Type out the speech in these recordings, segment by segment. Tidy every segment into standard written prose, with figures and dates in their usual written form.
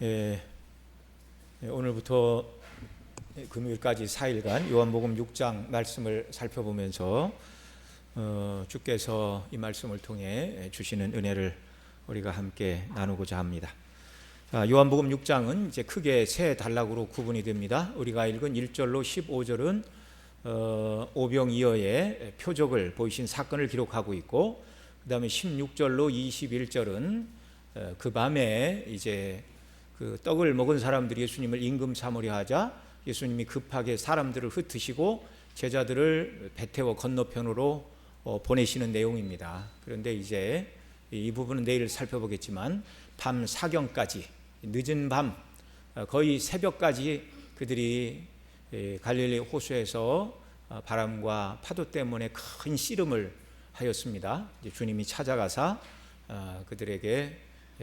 예, 오늘부터 금요일까지 4일간 요한복음 6장 말씀을 살펴보면서 주께서 이 말씀을 통해 주시는 은혜를 우리가 함께 나누고자 합니다. 요한복음 6장은 이제 크게 세 단락으로 구분이 됩니다. 우리가 읽은 1절로 15절은 오병이어의 표적을 보이신 사건을 기록하고 있고, 그 다음에 16절로 21절은 그 밤에 이제 그 떡을 먹은 사람들이 예수님을 임금 삼으려 하자 예수님이 급하게 사람들을 흩으시고 제자들을 배 태워 건너편으로 보내시는 내용입니다. 그런데 이제 이 부분은 내일 살펴보겠지만 밤 사경까지, 늦은 밤 거의 새벽까지 그들이 갈릴리 호수에서 바람과 파도 때문에 큰 씨름을 하였습니다. 이제 주님이 찾아가사 그들에게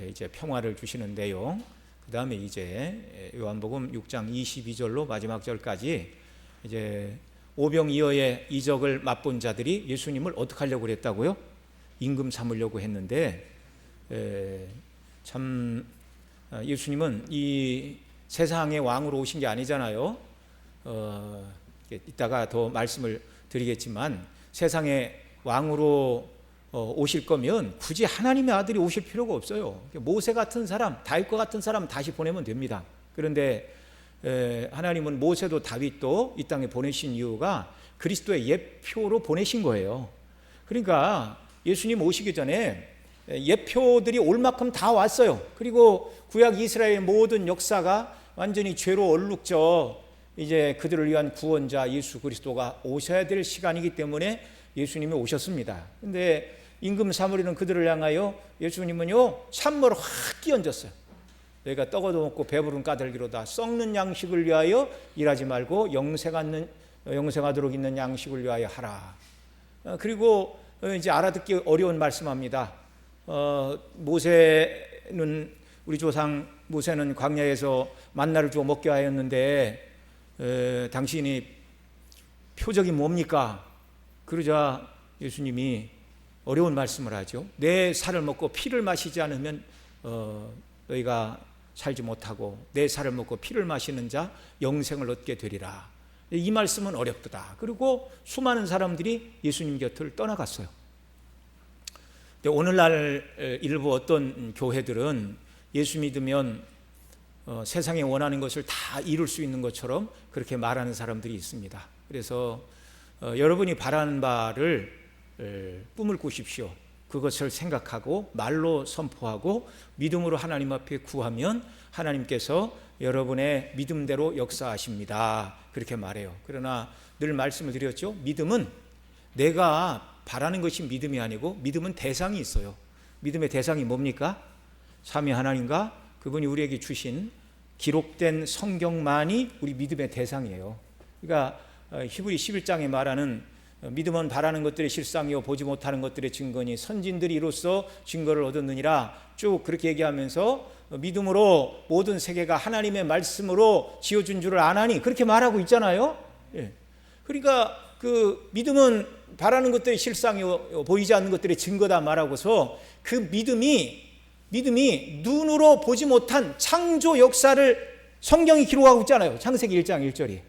이제 평화를 주시는 내용, 그 다음에 이제 요한복음 6장 22절로 마지막 절까지 이제 오병이어의 이적을 맛본 자들이 예수님을 어떻게 하려고 그랬다고요? 임금 삼으려고 했는데, 참 예수님은 이 세상의 왕으로 오신 게 아니잖아요. 이따가 더 말씀을 드리겠지만 세상의 왕으로 오실 거면 굳이 하나님의 아들이 오실 필요가 없어요. 모세 같은 사람, 다윗과 같은 사람 다시 보내면 됩니다. 그런데 하나님은 모세도 다윗도 이 땅에 보내신 이유가 그리스도의 예표로 보내신 거예요. 그러니까 예수님 오시기 전에 예표들이 올 만큼 다 왔어요. 그리고 구약 이스라엘의 모든 역사가 완전히 죄로 얼룩져 이제 그들을 위한 구원자 예수 그리스도가 오셔야 될 시간이기 때문에 예수님이 오셨습니다. 근데 임금 삼으려는 그들을 향하여 예수님은요 찬물을 확 끼얹었어요. 너희가 떡 얻어먹고 배부른 까닭이로다. 썩는 양식을 위하여 일하지 말고 영생하도록 있는 양식을 위하여 하라. 그리고 이제 알아듣기 어려운 말씀합니다. 모세는 우리 조상 모세는 광야에서 만나를 주어 먹게 하였는데 당신이 표적이 뭡니까? 그러자 예수님이 어려운 말씀을 하죠. 내 살을 먹고 피를 마시지 않으면 너희가 살지 못하고 내 살을 먹고 피를 마시는 자 영생을 얻게 되리라. 이 말씀은 어렵다. 그리고 수많은 사람들이 예수님 곁을 떠나갔어요. 오늘날 일부 어떤 교회들은 예수 믿으면 세상에 원하는 것을 다 이룰 수 있는 것처럼 그렇게 말하는 사람들이 있습니다. 그래서 여러분이 바라는 바를 꿈을 꾸십시오. 그것을 생각하고 말로 선포하고 믿음으로 하나님 앞에 구하면 하나님께서 여러분의 믿음대로 역사하십니다. 그렇게 말해요. 그러나 늘 말씀을 드렸죠. 믿음은 내가 바라는 것이 믿음이 아니고 믿음은 대상이 있어요. 믿음의 대상이 뭡니까? 삼위 하나님과 그분이 우리에게 주신 기록된 성경만이 우리 믿음의 대상이에요. 그러니까 히브리 11장에 말하는 믿음은 바라는 것들의 실상이요 보지 못하는 것들의 증거니 선진들이 이로써 증거를 얻었느니라, 쭉 그렇게 얘기하면서 믿음으로 모든 세계가 하나님의 말씀으로 지어준 줄을 아나니 그렇게 말하고 있잖아요. 그러니까 그 믿음은 바라는 것들의 실상이요 보이지 않는 것들의 증거다 말하고서 그 믿음이 눈으로 보지 못한 창조 역사를 성경이 기록하고 있잖아요. 창세기 1장 1절이.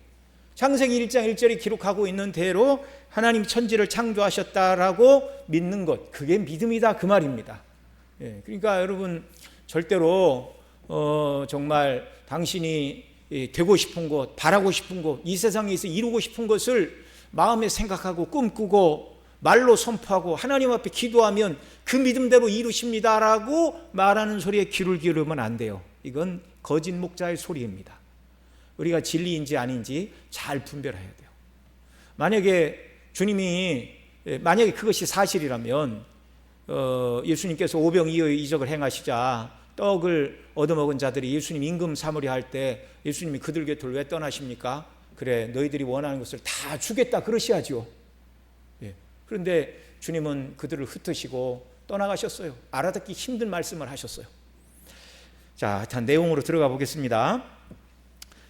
창세기 1장 1절이 기록하고 있는 대로 하나님 천지를 창조하셨다라고 믿는 것, 그게 믿음이다 그 말입니다. 그러니까 여러분 절대로 정말 당신이 되고 싶은 것, 바라고 싶은 것, 이 세상에서 이루고 싶은 것을 마음에 생각하고 꿈꾸고 말로 선포하고 하나님 앞에 기도하면 그 믿음대로 이루십니다라고 말하는 소리에 귀를 기울이면 안 돼요. 이건 거짓 목자의 소리입니다. 우리가 진리인지 아닌지 잘 분별해야 돼요. 만약에 그것이 사실이라면 예수님께서 오병이어의 이적을 행하시자 떡을 얻어먹은 자들이 예수님 임금 삼으려 할 때 예수님이 그들 곁을 왜 떠나십니까? 그래 너희들이 원하는 것을 다 주겠다 그러셔야죠. 그런데 주님은 그들을 흩으시고 떠나가셨어요. 알아듣기 힘든 말씀을 하셨어요. 자, 내용으로 들어가 보겠습니다.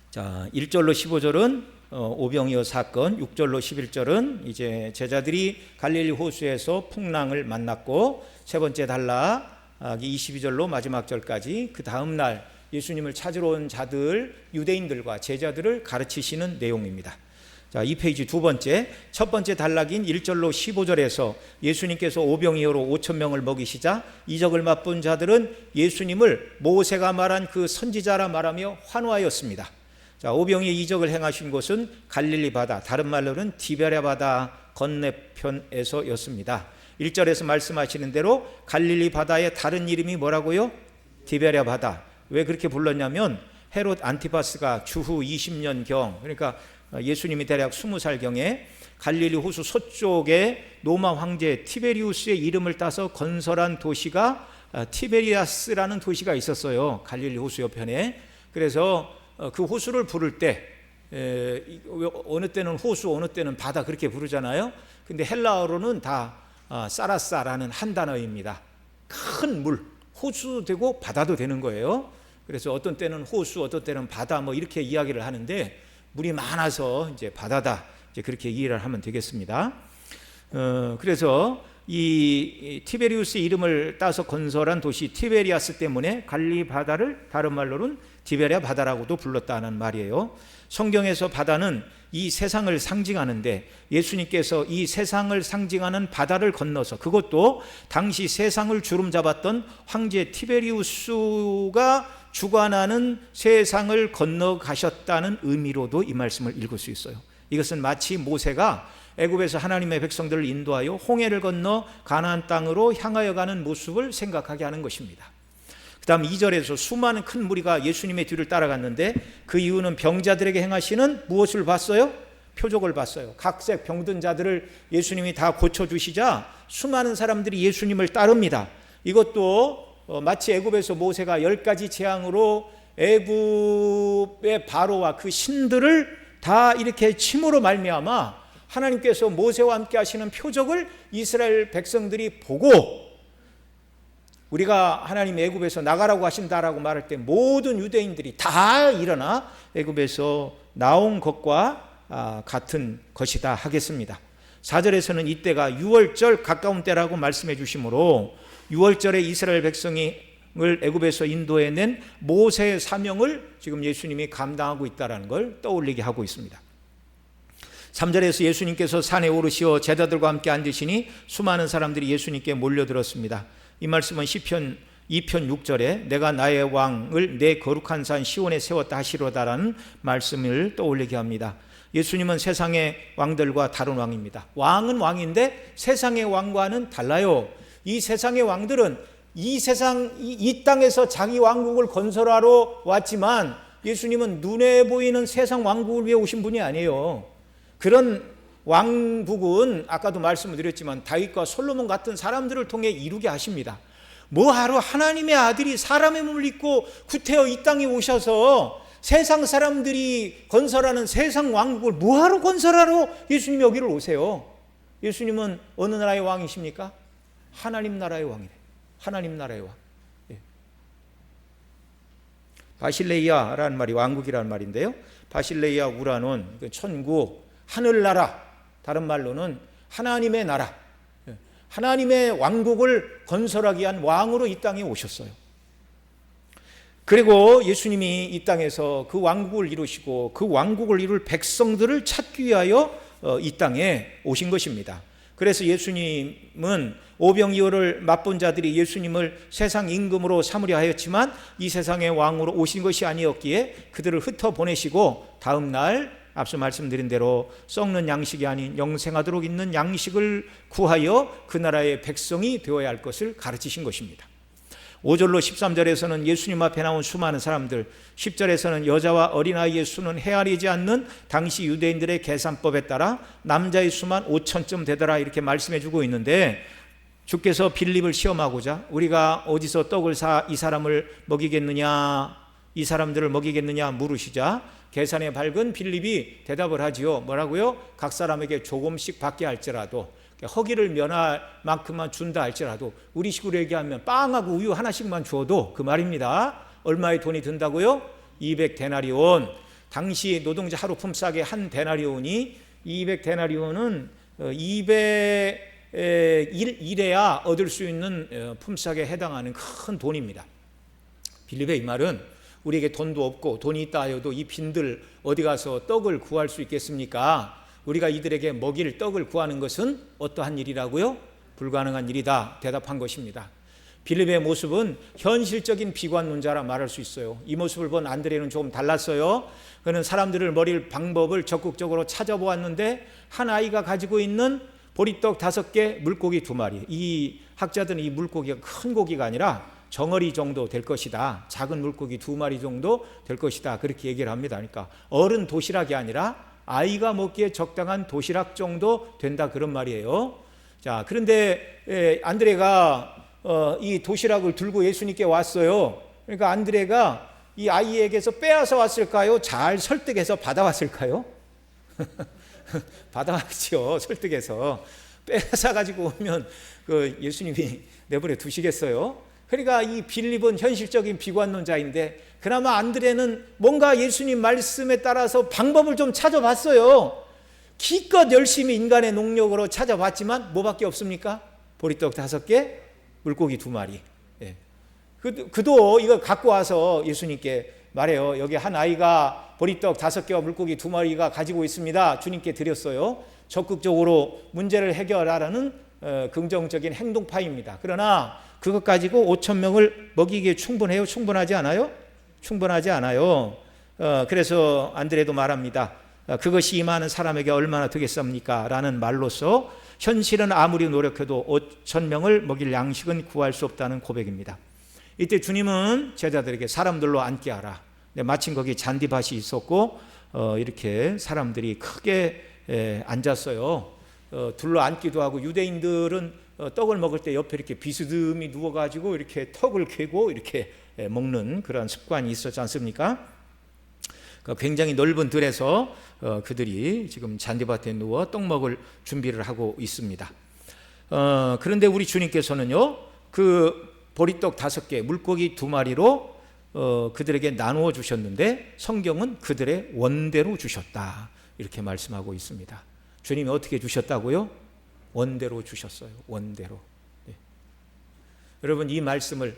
자, 1절로 15절은 오병이어 사건, 6절로 11절은 이제 제자들이 갈릴리 호수에서 풍랑을 만났고, 세 번째 단락 22절로 마지막 절까지 그 다음 날 예수님을 찾으러 온 자들, 유대인들과 제자들을 가르치시는 내용입니다. 자, 이 페이지 두 번째, 첫 번째 단락인 1절로 15절에서 예수님께서 오병이어로 5천 명을 먹이시자 이적을 맛본 자들은 예수님을 모세가 말한 그 선지자라 말하며 환호하였습니다. 자, 오병이의 이적을 행하신 곳은 갈릴리 바다, 다른 말로는 디베랴 바다 건너편에서였습니다. 1절에서 말씀하시는 대로 갈릴리 바다의 다른 이름이 뭐라고요? 디베랴 바다. 왜 그렇게 불렀냐면 헤롯 안티파스가 주후 20년경, 그러니까 예수님이 대략 20살경에 갈릴리 호수 서쪽에 로마 황제 티베리우스의 이름을 따서 건설한 도시가 티베리아스라는 도시가 있었어요. 갈릴리 호수 옆편에. 그래서 그 호수를 부를 때 어느 때는 호수, 어느 때는 바다 그렇게 부르잖아요. 근데 헬라어로는 다 사라사라는 한 단어입니다. 큰 물, 호수도 되고 바다도 되는 거예요. 그래서 어떤 때는 호수, 어떤 때는 바다 뭐 이렇게 이야기를 하는데 물이 많아서 이제 바다다, 이제 그렇게 이해를 하면 되겠습니다. 그래서 이 티베리우스의 이름을 따서 건설한 도시 티베리아스 때문에 갈릴리 바다를 다른 말로는 디베랴 바다라고도 불렀다는 말이에요. 성경에서 바다는 이 세상을 상징하는데 예수님께서 이 세상을 상징하는 바다를 건너서, 그것도 당시 세상을 주름잡았던 황제 티베리우스가 주관하는 세상을 건너가셨다는 의미로도 이 말씀을 읽을 수 있어요. 이것은 마치 모세가 애굽에서 하나님의 백성들을 인도하여 홍해를 건너 가나안 땅으로 향하여 가는 모습을 생각하게 하는 것입니다. 그 다음 2절에서 수많은 큰 무리가 예수님의 뒤를 따라갔는데 그 이유는 병자들에게 행하시는 무엇을 봤어요? 표적을 봤어요. 각색 병든 자들을 예수님이 다 고쳐주시자 수많은 사람들이 예수님을 따릅니다. 이것도 마치 애굽에서 모세가 10가지 재앙으로 애굽의 바로와 그 신들을 다 이렇게 침으로 말미암아 하나님께서 모세와 함께 하시는 표적을 이스라엘 백성들이 보고, 우리가 하나님 애굽에서 나가라고 하신다라고 말할 때 모든 유대인들이 다 일어나 애굽에서 나온 것과 같은 것이다 하겠습니다. 4절에서는 이때가 6월절 가까운 때라고 말씀해 주시므로 6월절에 이스라엘 백성을 애굽에서 인도해낸 모세의 사명을 지금 예수님이 감당하고 있다는 걸 떠올리게 하고 있습니다. 3절에서 예수님께서 산에 오르시어 제자들과 함께 앉으시니 수많은 사람들이 예수님께 몰려들었습니다. 이 말씀은 시편 2편 6절에 내가 나의 왕을 내 거룩한 산 시온에 세웠다 하시로다라는 말씀을 떠올리게 합니다. 예수님은 세상의 왕들과 다른 왕입니다. 왕은 왕인데 세상의 왕과는 달라요. 이 세상의 왕들은 이 땅에서 자기 왕국을 건설하러 왔지만 예수님은 눈에 보이는 세상 왕국을 위해 오신 분이 아니에요. 그런 왕국은 아까도 말씀을 드렸지만 다윗과 솔로몬 같은 사람들을 통해 이루게 하십니다. 뭐하러 하나님의 아들이 사람의 몸을 입고 구태여 이 땅에 오셔서 세상 사람들이 건설하는 세상 왕국을 뭐하러 건설하러 예수님이 여기를 오세요? 예수님은 어느 나라의 왕이십니까? 하나님 나라의 왕이래. 하나님 나라의 왕. 바실레이아라는 말이 왕국이라는 말인데요, 바실레이아 우라논, 천국, 하늘나라, 다른 말로는 하나님의 나라, 하나님의 왕국을 건설하기 위한 왕으로 이 땅에 오셨어요. 그리고 예수님이 이 땅에서 그 왕국을 이루시고 그 왕국을 이룰 백성들을 찾기 위하여 이 땅에 오신 것입니다. 그래서 예수님은 오병이어를 맛본 자들이 예수님을 세상 임금으로 삼으려 하였지만 이 세상의 왕으로 오신 것이 아니었기에 그들을 흩어보내시고 다음 날 앞서 말씀드린 대로 썩는 양식이 아닌 영생하도록 있는 양식을 구하여 그 나라의 백성이 되어야 할 것을 가르치신 것입니다. 5절로 13절에서는 예수님 앞에 나온 수많은 사람들, 10절에서는 여자와 어린아이의 수는 헤아리지 않는 당시 유대인들의 계산법에 따라 남자의 수만 5천쯤 되더라 이렇게 말씀해 주고 있는데, 주께서 빌립을 시험하고자 우리가 어디서 떡을 사 이 사람을 먹이겠느냐, 이 사람들을 먹이겠느냐 물으시자 계산에 밝은 빌립이 대답을 하지요. 뭐라고요? 각 사람에게 조금씩 받게 할지라도, 허기를 면할 만큼만 준다 할지라도, 우리 식으로 얘기하면 빵하고 우유 하나씩만 주어도 그 말입니다. 얼마의 돈이 든다고요? 200데나리온. 당시 노동자 하루 품삯의 한 데나리온이 200데나리온은 200일에야 얻을 수 있는 품삯에 해당하는 큰 돈입니다. 빌립의 이 말은 우리에게 돈도 없고 돈이 있다 하여도 이 빈들 어디 가서 떡을 구할 수 있겠습니까? 우리가 이들에게 먹일 떡을 구하는 것은 어떠한 일이라고요? 불가능한 일이다 대답한 것입니다. 빌립의 모습은 현실적인 비관론자라 말할 수 있어요. 이 모습을 본 안드레는 조금 달랐어요. 그는 사람들을 먹일 방법을 적극적으로 찾아보았는데 한 아이가 가지고 있는 보리떡 5개, 물고기 2마리. 이 학자들은 이 물고기가 큰 고기가 아니라 정어리 정도 될 것이다. 작은 물고기 2마리 정도 될 것이다. 그렇게 얘기를 합니다. 그러니까 어른 도시락이 아니라 아이가 먹기에 적당한 도시락 정도 된다 그런 말이에요. 자, 그런데 안드레가 이 도시락을 들고 예수님께 왔어요. 그러니까 안드레가 이 아이에게서 빼앗아 왔을까요? 잘 설득해서 받아왔을까요? 받아왔죠. 설득해서. 빼앗아 가지고 오면 그 예수님이 내버려 두시겠어요? 그러니까 이 빌립은 현실적인 비관론자인데 그나마 안드레는 뭔가 예수님 말씀에 따라서 방법을 좀 찾아봤어요. 기껏 열심히 인간의 능력으로 찾아봤지만 뭐밖에 없습니까? 보리떡 5개, 물고기 2마리. 예. 그도 이거 갖고 와서 예수님께 말해요. 여기 한 아이가 보리떡 5개와 물고기 2마리가 가지고 있습니다. 주님께 드렸어요. 적극적으로 문제를 해결하라는 긍정적인 행동파입니다. 그러나 그것 가지고 5,000명을 먹이기에 충분해요? 충분하지 않아요? 충분하지 않아요. 그래서 안드레도 말합니다. 그것이 임하는 사람에게 얼마나 되겠습니까? 라는 말로서 현실은 아무리 노력해도 5,000명을 먹일 양식은 구할 수 없다는 고백입니다. 이때 주님은 제자들에게 사람들로 앉게 하라. 마침 거기 잔디밭이 있었고 이렇게 사람들이 크게 앉았어요. 둘러 앉기도 하고 유대인들은 떡을 먹을 때 옆에 이렇게 비스듬히 누워가지고 이렇게 턱을 쾌고 이렇게 먹는 그런 습관이 있었지 않습니까? 굉장히 넓은 들에서 그들이 지금 잔디밭에 누워 떡 먹을 준비를 하고 있습니다. 그런데 우리 주님께서는요, 그 보리떡 5개, 물고기 2마리로 그들에게 나누어 주셨는데 성경은 그들의 원대로 주셨다 이렇게 말씀하고 있습니다. 주님이 어떻게 주셨다고요? 원대로 주셨어요. 원대로. 네. 여러분 이 말씀을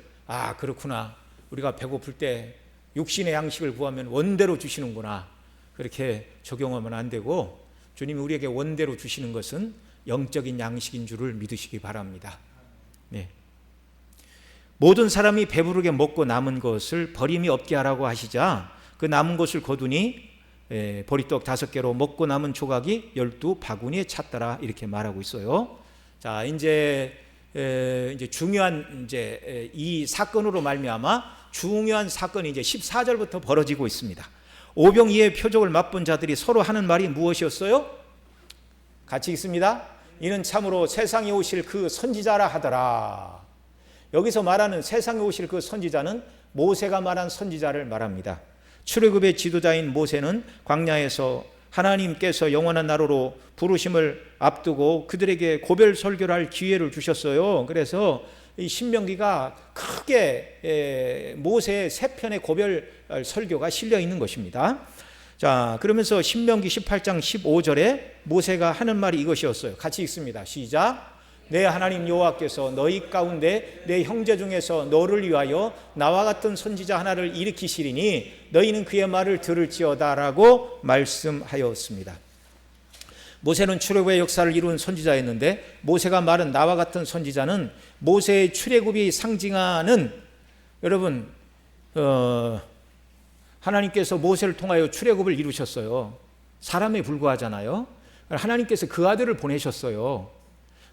그렇구나. 우리가 배고플 때 육신의 양식을 구하면 원대로 주시는구나. 그렇게 적용하면 안 되고 주님이 우리에게 원대로 주시는 것은 영적인 양식인 줄을 믿으시기 바랍니다. 네. 모든 사람이 배부르게 먹고 남은 것을 버림이 없게 하라고 하시자 그 남은 것을 거두니 보리떡 5개로 먹고 남은 조각이 12바구니에 찼더라 이렇게 말하고 있어요. 자, 이제 중요한 이 사건으로 말미암아 중요한 사건이 이제 14절부터 벌어지고 있습니다. 오병이의 표적을 맛본 자들이 서로 하는 말이 무엇이었어요? 같이 읽습니다. 이는 참으로 세상에 오실 그 선지자라 하더라. 여기서 말하는 세상에 오실 그 선지자는 모세가 말한 선지자를 말합니다. 출애굽의 지도자인 모세는 광야에서 하나님께서 영원한 나라로 부르심을 앞두고 그들에게 고별 설교를 할 기회를 주셨어요. 그래서 이 신명기가 크게 모세의 3편의 고별 설교가 실려 있는 것입니다. 자, 그러면서 신명기 18장 15절에 모세가 하는 말이 이것이었어요. 같이 읽습니다. 시작. 내 하나님 여호와께서 너희 가운데 내 형제 중에서 너를 위하여 나와 같은 선지자 하나를 일으키시리니 너희는 그의 말을 들을지어다라고 말씀하였습니다. 모세는 출애굽의 역사를 이룬 선지자였는데 모세가 말한 나와 같은 선지자는 모세의 출애굽이 상징하는 여러분 하나님께서 모세를 통하여 출애굽을 이루셨어요. 사람에 불과하잖아요. 하나님께서 그 아들을 보내셨어요.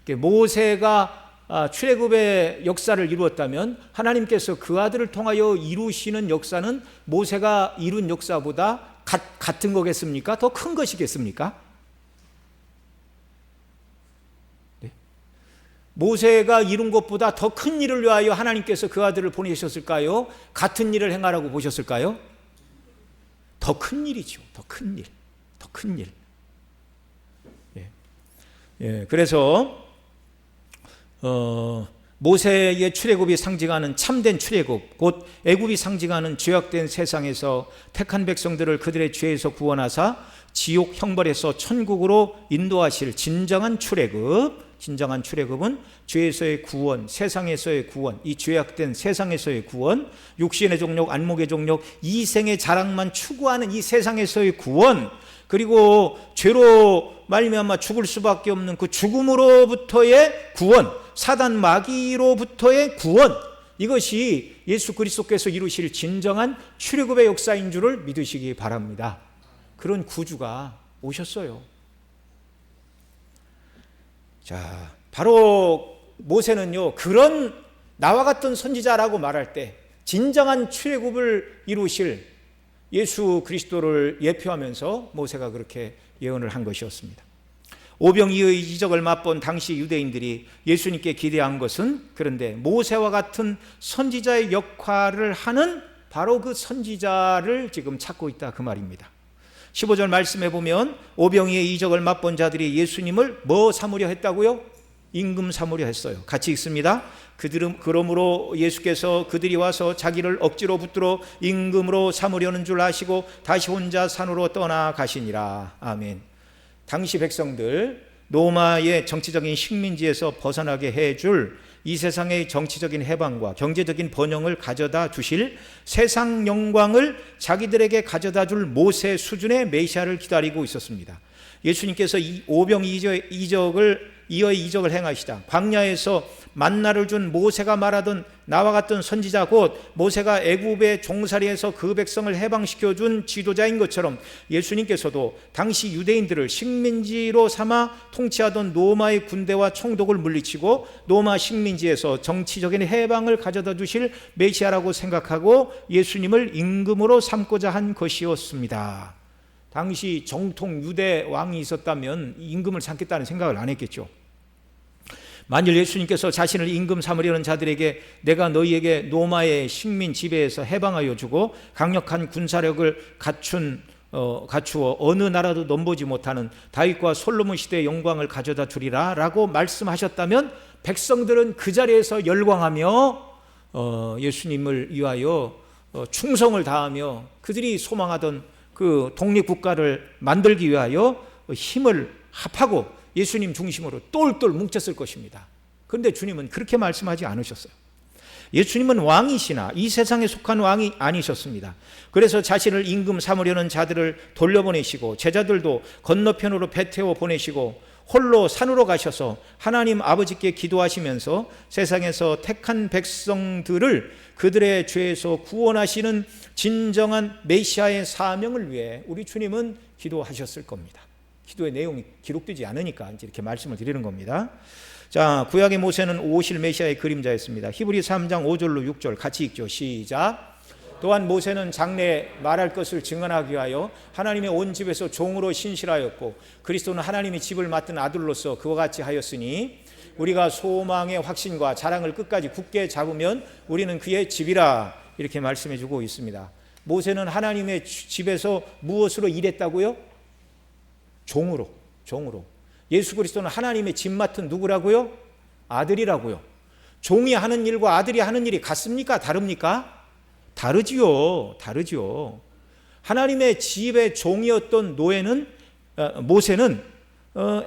모세가 출애굽의 역사를 이루었다면 하나님께서 그 아들을 통하여 이루시는 역사는 모세가 이룬 역사보다 같은 거겠습니까? 더 큰 것이겠습니까? 네. 모세가 이룬 것보다 더 큰 일을 위하여 하나님께서 그 아들을 보내셨을까요? 같은 일을 행하라고 보셨을까요? 더 큰 일이죠. 더 큰 일. 더 큰 일. 예, 그래서 모세의 출애굽이 상징하는 참된 출애굽, 곧 애굽이 상징하는 죄악된 세상에서 택한 백성들을 그들의 죄에서 구원하사 지옥 형벌에서 천국으로 인도하실 진정한 출애굽, 진정한 출애굽은 죄에서의 구원, 세상에서의 구원, 이 죄악된 세상에서의 구원, 육신의 종력, 안목의 종력, 이생의 자랑만 추구하는 이 세상에서의 구원, 그리고 죄로 말미암아 죽을 수밖에 없는 그 죽음으로부터의 구원, 사단 마귀로부터의 구원, 이것이 예수 그리스도께서 이루실 진정한 출애굽의 역사인 줄을 믿으시기 바랍니다. 그런 구주가 오셨어요. 자, 바로 모세는요, 그런 나와 같은 선지자라고 말할 때 진정한 출애굽을 이루실 예수 그리스도를 예표하면서 모세가 그렇게 예언을 한 것이었습니다. 오병이의 이적을 맛본 당시 유대인들이 예수님께 기대한 것은, 그런데 모세와 같은 선지자의 역할을 하는 바로 그 선지자를 지금 찾고 있다, 그 말입니다. 15절 말씀해 보면 오병이의 이적을 맛본 자들이 예수님을 뭐 삼으려 했다고요? 임금 삼으려 했어요. 같이 읽습니다. 그러므로 예수께서 그들이 와서 자기를 억지로 붙들어 임금으로 삼으려는 줄 아시고 다시 혼자 산으로 떠나가시니라. 아멘. 당시 백성들, 로마의 정치적인 식민지에서 벗어나게 해줄 이 세상의 정치적인 해방과 경제적인 번영을 가져다 주실 세상 영광을 자기들에게 가져다 줄 모세 수준의 메시아를 기다리고 있었습니다. 예수님께서 이 오병이어의 이적을 행하시다 광야에서 만나를 준 모세가 말하던 나와 같은 선지자, 곧 모세가 애굽의 종살이에서 그 백성을 해방시켜준 지도자인 것처럼 예수님께서도 당시 유대인들을 식민지로 삼아 통치하던 로마의 군대와 총독을 물리치고 로마 식민지에서 정치적인 해방을 가져다 주실 메시아라고 생각하고 예수님을 임금으로 삼고자 한 것이었습니다. 당시 정통 유대 왕이 있었다면 임금을 삼겠다는 생각을 안 했겠죠. 만일 예수님께서 자신을 임금 삼으려는 자들에게 내가 너희에게 로마의 식민 지배에서 해방하여 주고 강력한 군사력을 갖추어 어느 나라도 넘보지 못하는 다윗과 솔로몬 시대의 영광을 가져다 주리라 라고 말씀하셨다면 백성들은 그 자리에서 열광하며 예수님을 위하여 충성을 다하며 그들이 소망하던 그 독립국가를 만들기 위하여 힘을 합하고 예수님 중심으로 똘똘 뭉쳤을 것입니다. 그런데 주님은 그렇게 말씀하지 않으셨어요. 예수님은 왕이시나 이 세상에 속한 왕이 아니셨습니다. 그래서 자신을 임금 삼으려는 자들을 돌려보내시고 제자들도 건너편으로 배 태워 보내시고 홀로 산으로 가셔서 하나님 아버지께 기도하시면서 세상에서 택한 백성들을 그들의 죄에서 구원하시는 진정한 메시아의 사명을 위해 우리 주님은 기도하셨을 겁니다. 기도의 내용이 기록되지 않으니까 이제 이렇게 말씀을 드리는 겁니다. 자, 구약의 모세는 오실 메시아의 그림자였습니다. 히브리 3장 5절로 6절 같이 읽죠. 시작. 또한 모세는 장래에 말할 것을 증언하기 위하여 하나님의 온 집에서 종으로 신실하였고 그리스도는 하나님의 집을 맡은 아들로서 그와 같이 하였으니 우리가 소망의 확신과 자랑을 끝까지 굳게 잡으면 우리는 그의 집이라, 이렇게 말씀해 주고 있습니다. 모세는 하나님의 집에서 무엇으로 일했다고요? 종으로. 예수 그리스도는 하나님의 집 맡은 누구라고요? 아들이라고요. 종이 하는 일과 아들이 하는 일이 같습니까? 다릅니까? 다르지요. 하나님의 집의 종이었던 모세는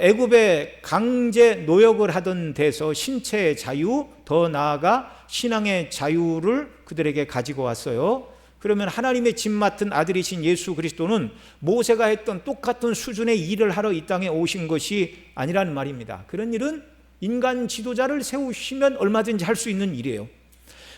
애굽의 강제 노역을 하던 데서 신체의 자유, 더 나아가 신앙의 자유를 그들에게 가지고 왔어요. 그러면 하나님의 집 맡은 아들이신 예수 그리스도는 모세가 했던 똑같은 수준의 일을 하러 이 땅에 오신 것이 아니라는 말입니다. 그런 일은 인간 지도자를 세우시면 얼마든지 할 수 있는 일이에요.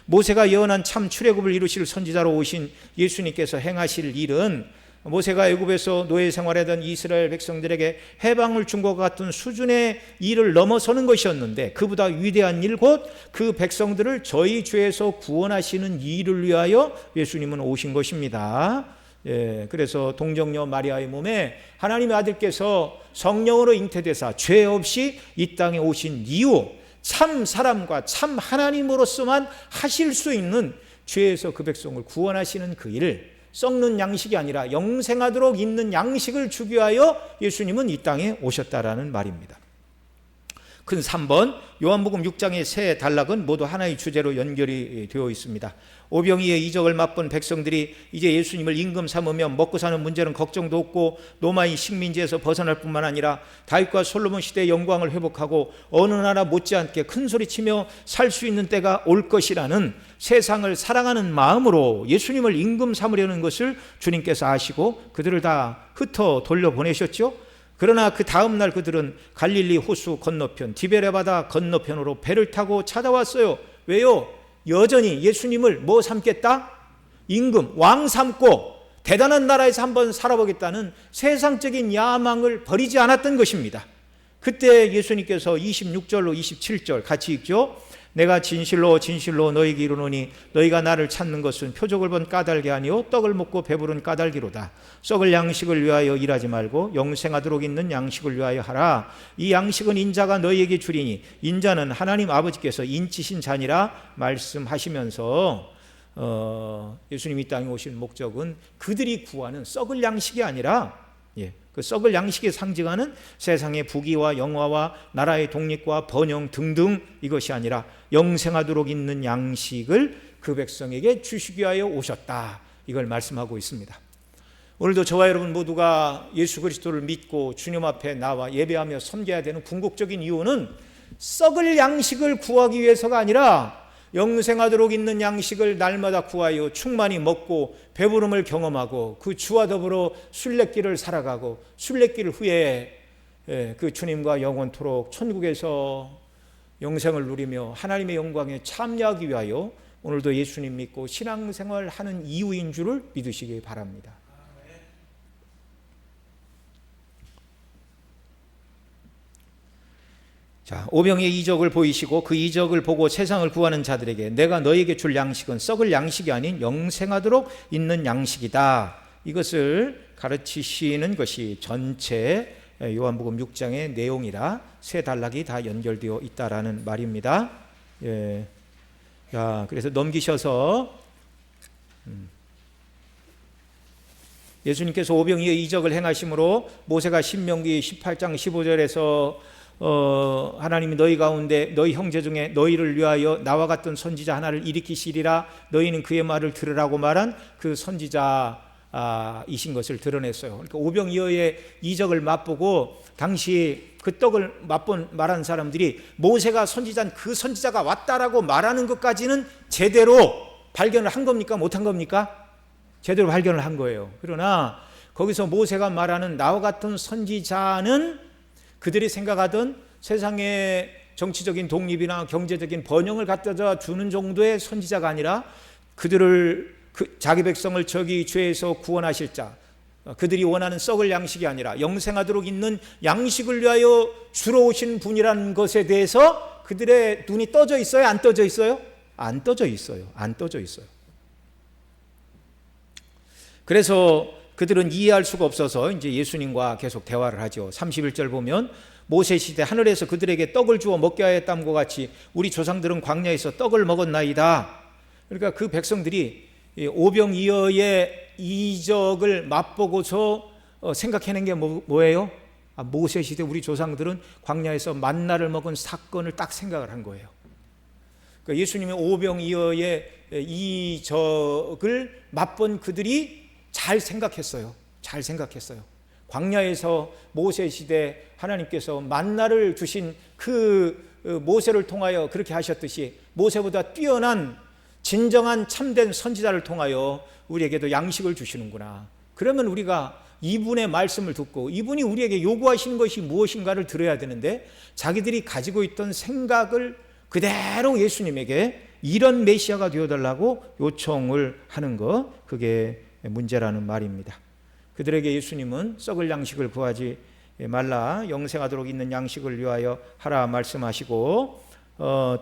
모세가 예언한 참 출애굽을 이루실 선지자로 오신 예수님께서 행하실 일은 모세가 애굽에서 노예 생활하던 이스라엘 백성들에게 해방을 준 것 같은 수준의 일을 넘어서는 것이었는데 그보다 위대한 일, 곧 그 백성들을 저희 죄에서 구원하시는 일을 위하여 예수님은 오신 것입니다. 그래서 동정녀 마리아의 몸에 하나님의 아들께서 성령으로 잉태되사 죄 없이 이 땅에 오신 이유, 참 사람과 참 하나님으로서만 하실 수 있는 죄에서 그 백성을 구원하시는 그 일을, 썩는 양식이 아니라 영생하도록 있는 양식을 주기 위하여 예수님은 이 땅에 오셨다라는 말입니다. 큰 3번, 요한복음 6장의 세 단락은 모두 하나의 주제로 연결이 되어 있습니다. 오병이의 이적을 맛본 백성들이 이제 예수님을 임금 삼으며 먹고 사는 문제는 걱정도 없고 로마의 식민지에서 벗어날 뿐만 아니라 다윗과 솔로몬 시대의 영광을 회복하고 어느 나라 못지않게 큰 소리치며 살 수 있는 때가 올 것이라는 세상을 사랑하는 마음으로 예수님을 임금 삼으려는 것을 주님께서 아시고 그들을 다 흩어 돌려보내셨죠. 그러나 그 다음 날 그들은 갈릴리 호수 건너편 디베레 바다 건너편으로 배를 타고 찾아왔어요. 왜요? 여전히 예수님을 뭐 삼겠다? 임금, 왕 삼고 대단한 나라에서 한번 살아보겠다는 세상적인 야망을 버리지 않았던 것입니다. 그때 예수님께서 26절로 27절 같이 읽죠. 내가 진실로 진실로 너희에게 이르노니 너희가 나를 찾는 것은 표적을 본 까닭이 아니요 떡을 먹고 배부른 까닭이로다. 썩을 양식을 위하여 일하지 말고 영생하도록 있는 양식을 위하여 하라. 이 양식은 인자가 너희에게 주리니 인자는 하나님 아버지께서 인치신 자니라 말씀하시면서 예수님이 이 땅에 오신 목적은 그들이 구하는 썩을 양식이 아니라 그 썩을 양식에 상징하는 세상의 부귀와 영화와 나라의 독립과 번영 등등 이것이 아니라 영생하도록 있는 양식을 그 백성에게 주시기 위하여 오셨다. 이걸 말씀하고 있습니다. 오늘도 저와 여러분 모두가 예수 그리스도를 믿고 주님 앞에 나와 예배하며 섬겨야 되는 궁극적인 이유는 썩을 양식을 구하기 위해서가 아니라 영생하도록 있는 양식을 날마다 구하여 충만히 먹고 배부름을 경험하고 그 주와 더불어 순례길을 살아가고 순례길 후에 그 주님과 영원토록 천국에서 영생을 누리며 하나님의 영광에 참여하기 위하여 오늘도 예수님 믿고 신앙생활 하는 이유인 줄을 믿으시기 바랍니다. 자, 오병이의 이적을 보이시고 그 이적을 보고 세상을 구하는 자들에게 내가 너에게 줄 양식은 썩을 양식이 아닌 영생하도록 있는 양식이다. 이것을 가르치시는 것이 전체 요한복음 6장의 내용이라 세 단락이 다 연결되어 있다라는 말입니다. 그래서 넘기셔서 예수님께서 오병이의 이적을 행하심으로 모세가 신명기 18장 15절에서 하나님이 너희 가운데 너희 형제 중에 너희를 위하여 나와 같은 선지자 하나를 일으키시리라 너희는 그의 말을 들으라고 말한 그 선지자이신 것을 드러냈어요. 그러니까 오병이어의 이적을 맛보고 당시 그 떡을 말한 사람들이 모세가 선지자인 그 선지자가 왔다라고 말하는 것까지는 제대로 발견을 한 겁니까? 못한 겁니까? 제대로 발견을 한 거예요. 그러나 거기서 모세가 말하는 나와 같은 선지자는 그들이 생각하던 세상의 정치적인 독립이나 경제적인 번영을 갖다 주는 정도의 선지자가 아니라 그들을 자기 백성을 저기 죄에서 구원하실 자, 그들이 원하는 썩을 양식이 아니라 영생하도록 있는 양식을 위하여 주러 오신 분이라는 것에 대해서 그들의 눈이 떠져 있어요? 안 떠져 있어요? 안 떠져 있어요. 안 떠져 있어요. 그래서 그들은 이해할 수가 없어서 이제 예수님과 계속 대화를 하죠. 31절 보면 모세 시대 하늘에서 그들에게 떡을 주어 먹게 하였다함과 같이 우리 조상들은 광야에서 떡을 먹었나이다. 그러니까 그 백성들이 오병이어의 이적을 맛보고서 생각해낸 게 뭐예요? 모세 시대 우리 조상들은 광야에서 만나를 먹은 사건을 딱 생각을 한 거예요. 그러니까 예수님의 오병이어의 이적을 맛본 그들이 잘 생각했어요. 잘 생각했어요. 광야에서 모세 시대 하나님께서 만나를 주신 그 모세를 통하여 그렇게 하셨듯이 모세보다 뛰어난 진정한 참된 선지자를 통하여 우리에게도 양식을 주시는구나. 그러면 우리가 이분의 말씀을 듣고 이분이 우리에게 요구하시는 것이 무엇인가를 들어야 되는데 자기들이 가지고 있던 생각을 그대로 예수님에게 이런 메시아가 되어달라고 요청을 하는 것, 그게 문제라는 말입니다. 그들에게 예수님은 썩을 양식을 구하지 말라 영생하도록 있는 양식을 위하여 하라 말씀하시고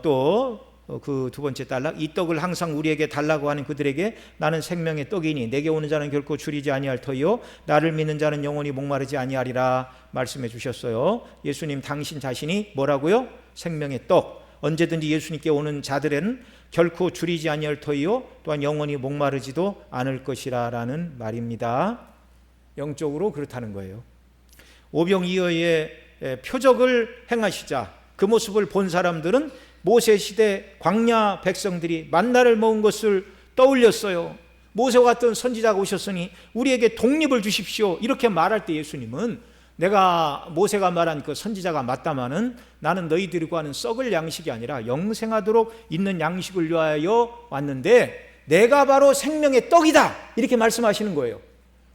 또 그 두 번째 단락 이 떡을 항상 우리에게 달라고 하는 그들에게 나는 생명의 떡이니 내게 오는 자는 결코 줄이지 아니할 터이요 나를 믿는 자는 영원히 목마르지 아니하리라 말씀해 주셨어요. 예수님 당신 자신이 뭐라고요? 생명의 떡. 언제든지 예수님께 오는 자들에는 결코 줄이지 아니할 터이요 또한 영원히 목마르지도 않을 것이라라는 말입니다. 영적으로 그렇다는 거예요. 오병이어의 표적을 행하시자 그 모습을 본 사람들은 모세 시대 광야 백성들이 만나를 먹은 것을 떠올렸어요. 모세와 같은 선지자가 오셨으니 우리에게 독립을 주십시오, 이렇게 말할 때 예수님은 내가 모세가 말한 그 선지자가 맞다마는 나는 너희들이 구하는 썩을 양식이 아니라 영생하도록 있는 양식을 위하여 왔는데 내가 바로 생명의 떡이다, 이렇게 말씀하시는 거예요.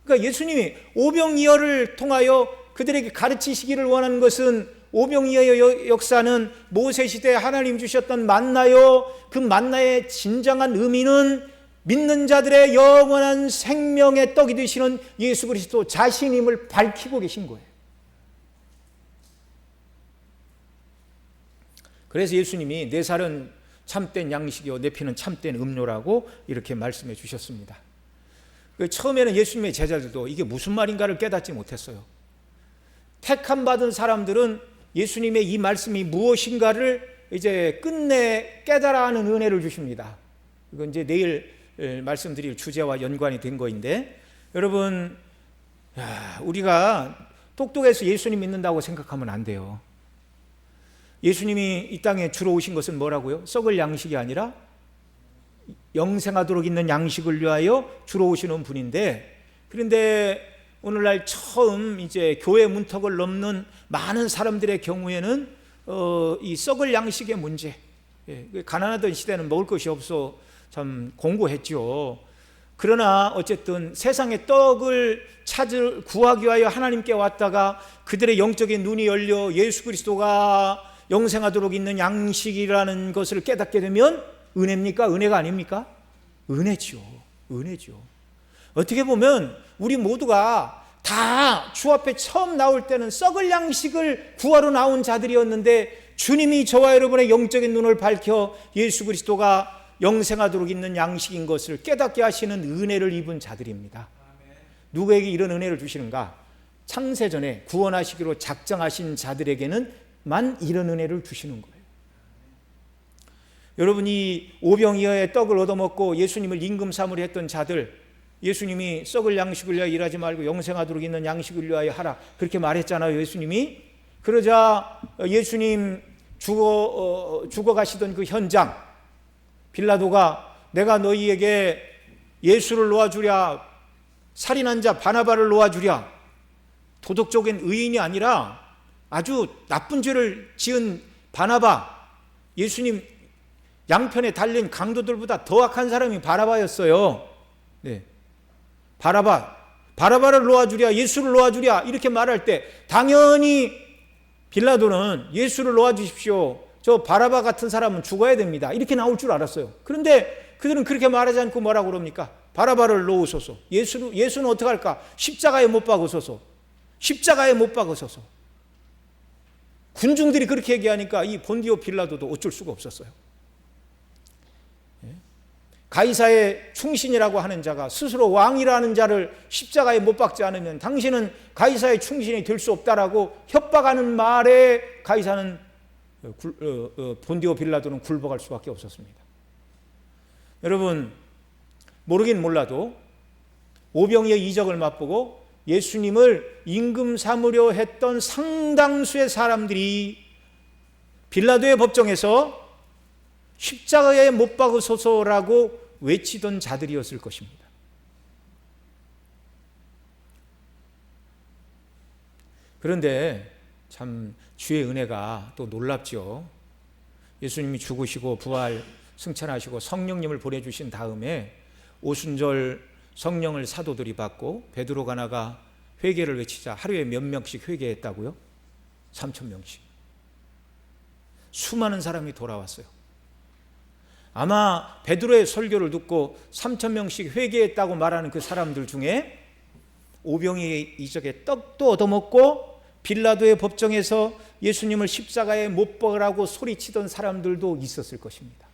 그러니까 예수님이 오병이어를 통하여 그들에게 가르치시기를 원하는 것은, 오병이어의 역사는 모세시대에 하나님 주셨던 만나요. 그 만나의 진정한 의미는 믿는 자들의 영원한 생명의 떡이 되시는 예수 그리스도 자신임을 밝히고 계신 거예요. 그래서 예수님이 내 살은 참된 양식이요 내 피는 참된 음료라고 이렇게 말씀해 주셨습니다. 처음에는 예수님의 제자들도 이게 무슨 말인가를 깨닫지 못했어요. 택함 받은 사람들은 예수님의 이 말씀이 무엇인가를 이제 끝내 깨달아 하는 은혜를 주십니다. 이건 이제 내일 말씀드릴 주제와 연관이 된 거인데, 여러분, 우리가 똑똑해서 예수님 믿는다고 생각하면 안 돼요. 예수님이 이 땅에 주로 오신 것은 뭐라고요? 썩을 양식이 아니라 영생하도록 있는 양식을 위하여 주로 오시는 분인데, 그런데 오늘날 처음 이제 교회 문턱을 넘는 많은 사람들의 경우에는 이 썩을 양식의 문제, 가난하던 시대는 먹을 것이 없어 참 공고했죠. 그러나 어쨌든 세상의 떡을 구하기 위하여 하나님께 왔다가 그들의 영적인 눈이 열려 예수 그리스도가 영생하도록 있는 양식이라는 것을 깨닫게 되면 은혜입니까? 은혜가 아닙니까? 은혜죠. 은혜죠. 어떻게 보면 우리 모두가 다 주 앞에 처음 나올 때는 썩을 양식을 구하러 나온 자들이었는데, 주님이 저와 여러분의 영적인 눈을 밝혀 예수 그리스도가 영생하도록 있는 양식인 것을 깨닫게 하시는 은혜를 입은 자들입니다. 누구에게 이런 은혜를 주시는가? 창세전에 구원하시기로 작정하신 자들에게는 만 이런 은혜를 주시는 거예요. 여러분이 오병이어의 떡을 얻어먹고 예수님을 임금삼으로 했던 자들, 예수님이 썩을 양식을 위하여 일하지 말고 영생하도록 있는 양식을 위하여 하라, 그렇게 말했잖아요, 예수님이. 그러자 예수님 죽어가시던 그 현장, 빌라도가 내가 너희에게 예수를 놓아주랴, 살인한 자 바나바를 놓아주랴, 도덕적인 의인이 아니라 아주 나쁜 죄를 지은 바나바, 예수님 양편에 달린 강도들보다 더 악한 사람이 바나바였어요. 네. 바나바를 놓아주랴, 예수를 놓아주랴, 이렇게 말할 때 당연히 빌라도는 예수를 놓아주십시오, 저 바나바 같은 사람은 죽어야 됩니다, 이렇게 나올 줄 알았어요. 그런데 그들은 그렇게 말하지 않고 뭐라고 그럽니까? 바나바를 놓으소서. 예수는 어떻게 할까? 십자가에 못 박으소서. 십자가에 못 박으소서. 군중들이 그렇게 얘기하니까 이 본디오 빌라도도 어쩔 수가 없었어요. 가이사의 충신이라고 하는 자가 스스로 왕이라는 자를 십자가에 못 박지 않으면 당신은 가이사의 충신이 될 수 없다라고 협박하는 말에 가이사는 본디오 빌라도는 굴복할 수밖에 없었습니다. 여러분, 모르긴 몰라도 오병이의 이적을 맛보고 예수님을 임금 삼으려 했던 상당수의 사람들이 빌라도의 법정에서 십자가에 못 박으소서라고 외치던 자들이었을 것입니다. 그런데 참 주의 은혜가 또 놀랍죠. 예수님이 죽으시고 부활 승천하시고 성령님을 보내주신 다음에 오순절 성령을 사도들이 받고 베드로가 나가 회개를 외치자 하루에 몇 명씩 회개했다고요? 3,000명씩. 수많은 사람이 돌아왔어요. 아마 베드로의 설교를 듣고 3,000명씩 회개했다고 말하는 그 사람들 중에 오병이의 이적에 떡도 얻어먹고 빌라도의 법정에서 예수님을 십자가에 못 박으라고 소리치던 사람들도 있었을 것입니다.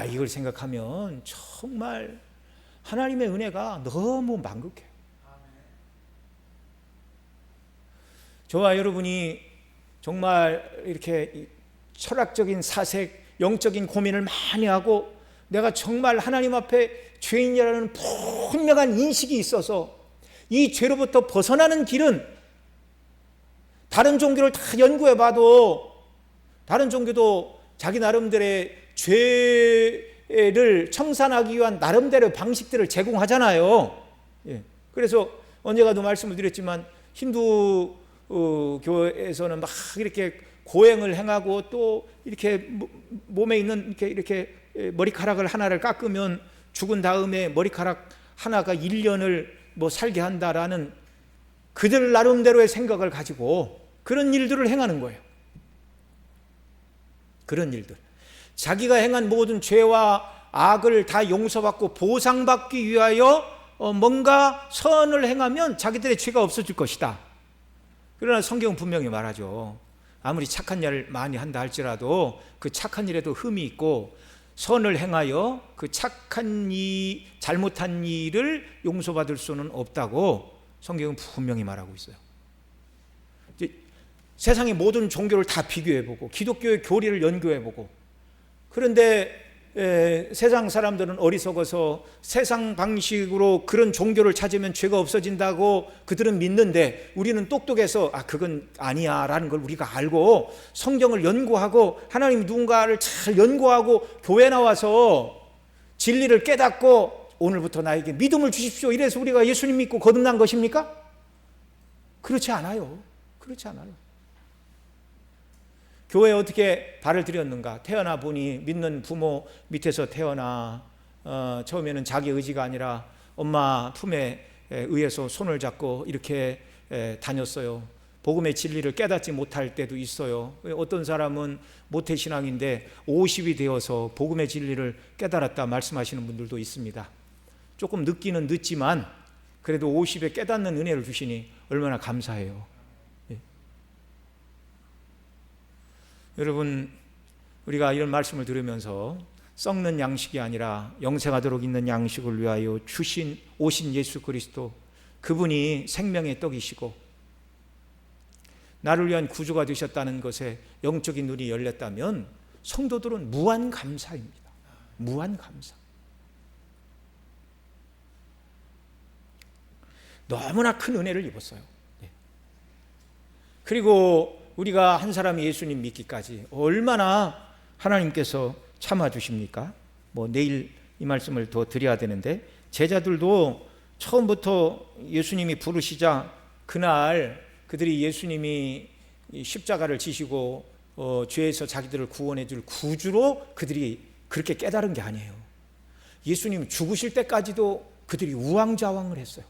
이걸 생각하면 정말 하나님의 은혜가 너무 만극해요. 저와 여러분이 정말 이렇게 철학적인 사색, 영적인 고민을 많이 하고 내가 정말 하나님 앞에 죄인이라는 분명한 인식이 있어서 이 죄로부터 벗어나는 길은 다른 종교를 다 연구해봐도 다른 종교도 자기 나름대로의 죄를 청산하기 위한 나름대로의 방식들을 제공하잖아요. 예. 그래서 언제가도 말씀을 드렸지만 힌두 교회에서는 막 이렇게 고행을 행하고 또 이렇게 몸에 있는 이렇게 머리카락을 하나를 깎으면 죽은 다음에 머리카락 하나가 1년을 살게 한다라는 그들 나름대로의 생각을 가지고 그런 일들을 행하는 거예요. 그런 일들. 자기가 행한 모든 죄와 악을 다 용서받고 보상받기 위하여 뭔가 선을 행하면 자기들의 죄가 없어질 것이다. 그러나 성경은 분명히 말하죠. 아무리 착한 일을 많이 한다 할지라도 그 착한 일에도 흠이 있고 선을 행하여 그 착한 일, 잘못한 일을 용서받을 수는 없다고 성경은 분명히 말하고 있어요. 세상의 모든 종교를 다 비교해보고 기독교의 교리를 연구해보고 그런데 세상 사람들은 어리석어서 세상 방식으로 그런 종교를 찾으면 죄가 없어진다고 그들은 믿는데 우리는 똑똑해서 그건 아니야 라는 걸 우리가 알고 성경을 연구하고 하나님 누군가를 잘 연구하고 교회 나와서 진리를 깨닫고 오늘부터 나에게 믿음을 주십시오 이래서 우리가 예수님 믿고 거듭난 것입니까? 그렇지 않아요. 그렇지 않아요. 교회에 어떻게 발을 들였는가? 태어나 보니 믿는 부모 밑에서 태어나 처음에는 자기 의지가 아니라 엄마 품에 의해서 손을 잡고 이렇게 다녔어요. 복음의 진리를 깨닫지 못할 때도 있어요. 어떤 사람은 모태신앙인데 50이 되어서 복음의 진리를 깨달았다 말씀하시는 분들도 있습니다. 조금 늦기는 늦지만 그래도 50에 깨닫는 은혜를 주시니 얼마나 감사해요. 여러분, 우리가 이런 말씀을 들으면서 썩는 양식이 아니라 영생하도록 있는 양식을 위하여 오신 예수 그리스도, 그분이 생명의 떡이시고 나를 위한 구주가 되셨다는 것에 영적인 눈이 열렸다면 성도들은 무한 감사입니다. 무한 감사. 너무나 큰 은혜를 입었어요. 그리고 우리가 한 사람이 예수님 믿기까지 얼마나 하나님께서 참아주십니까? 내일 이 말씀을 더 드려야 되는데 제자들도 처음부터 예수님이 부르시자 그날 그들이 예수님이 십자가를 지시고 죄에서 자기들을 구원해 줄 구주로 그들이 그렇게 깨달은 게 아니에요. 예수님 죽으실 때까지도 그들이 우왕좌왕을 했어요.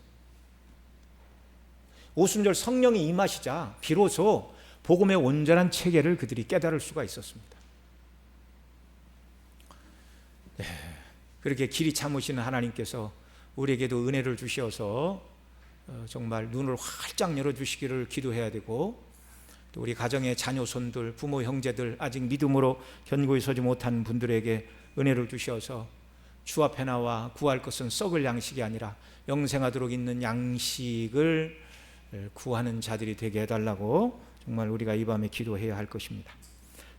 오순절 성령이 임하시자 비로소 복음의 온전한 체계를 그들이 깨달을 수가 있었습니다. 네, 그렇게 길이 참으시는 하나님께서 우리에게도 은혜를 주셔서 정말 눈을 활짝 열어주시기를 기도해야 되고 또 우리 가정의 자녀손들, 부모, 형제들 아직 믿음으로 견고히 서지 못한 분들에게 은혜를 주셔서 주 앞에 나와 구할 것은 썩을 양식이 아니라 영생하도록 있는 양식을 구하는 자들이 되게 해달라고 정말 우리가 이 밤에 기도해야 할 것입니다.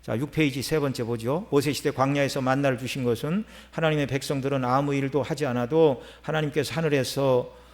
자, 6페이지 세 번째 보죠. 모세시대 광야에서 만나를 주신 것은 하나님의 백성들은 아무 일도 하지 않아도 하나님께서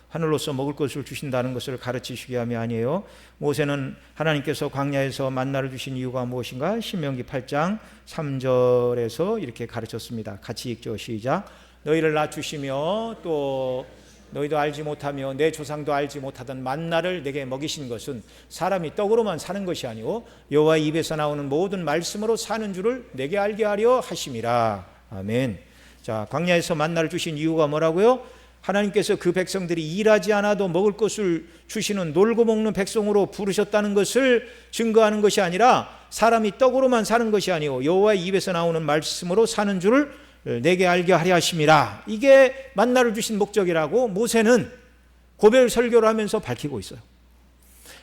하늘로서 먹을 것을 주신다는 것을 가르치시기 위함이 아니에요. 모세는 하나님께서 광야에서 만나를 주신 이유가 무엇인가? 신명기 8장 3절에서 이렇게 가르쳤습니다. 같이 읽죠. 시작. 너희를 낮추시며 또 너희도 알지 못하며 내 조상도 알지 못하던 만나를 내게 먹이신 것은 사람이 떡으로만 사는 것이 아니오 여호와의 입에서 나오는 모든 말씀으로 사는 줄을 내게 알게 하려 하심이라. 아멘. 자, 광야에서 만나를 주신 이유가 뭐라고요? 하나님께서 그 백성들이 일하지 않아도 먹을 것을 주시는 놀고 먹는 백성으로 부르셨다는 것을 증거하는 것이 아니라 사람이 떡으로만 사는 것이 아니오 여호와의 입에서 나오는 말씀으로 사는 줄을 내게 알게 하려 하심이라. 이게 만나를 주신 목적이라고 모세는 고별 설교를 하면서 밝히고 있어요.